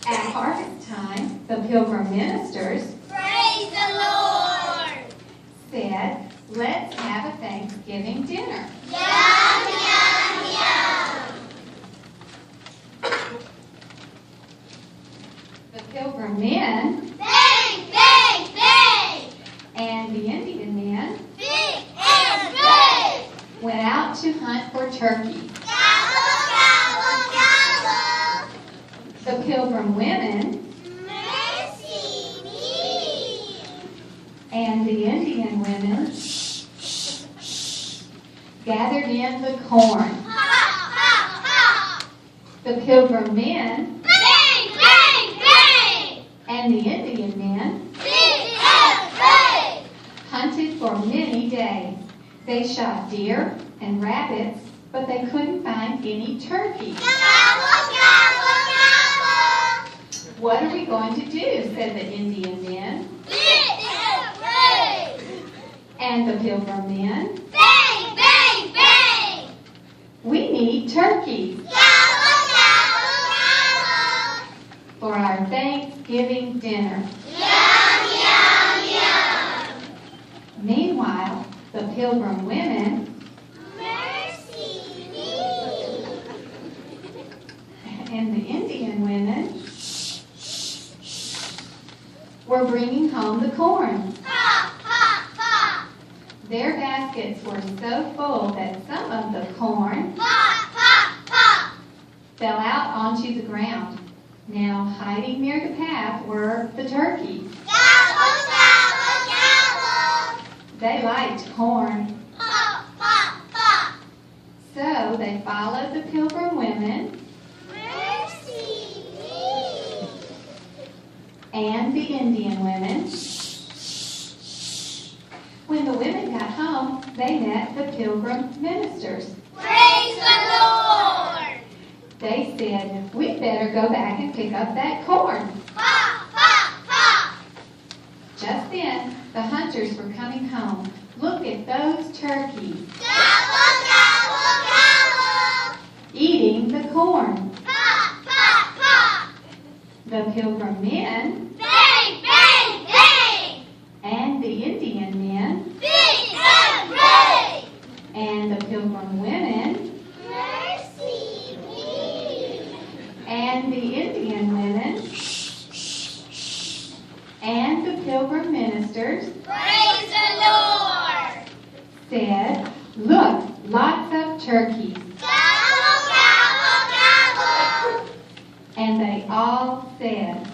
At harvest time, the pilgrim ministers Praise the Lord! said, "Let's have a Thanksgiving dinner." Yum, yum, yum! The pilgrim men Bang, bang, bang! and the Indian men Big and big! went out to hunt for turkey. Gobble, gobble, gobble! The pilgrim women Mercy me! and the Indian women gathered in the corn. Ha, ha, ha! The pilgrim men Bang, bang, bang! and the Indian men Big and big! hunted for many days. They shot deer and rabbits, but they couldn't find any turkey. Gobble, gobble, gobble! "What are we going to do?" said the Indian men. Big and big! And the pilgrim men, Bang, bang, bang! "We need turkeys Gobble, gobble, gobble! for our Thanksgiving dinner." Yum, yum, yum! Meanwhile, the pilgrim women Mercy me! and the Indian women were bringing home the corn. Ha, ha, ha! Their baskets were so full that some of the corn Ha, ha, ha! fell out onto the ground. Now, hiding near the path were the turkeys. Gobble, gobble, gobble! They liked corn, Ha, ha, ha! so they followed the pilgrim women Mercy me! and the Indian women. When the women got home, they met the pilgrim ministers. Praise the Lord! They said, "We better go back and pick up that corn." Ha, ha, ha! Just then, the hunters were coming home. "Look at those turkeys Gobble, gobble, gobble! eating the corn." Ha, ha, ha! The pilgrim men Bang, bang, bang! and the Indian men Big and big! and the pilgrim women Mercy me! and the Indian women and the pilgrim ministers Praise the Lord! said, "Look, lots of turkeys." Gobble, gobble, gobble! And they all said,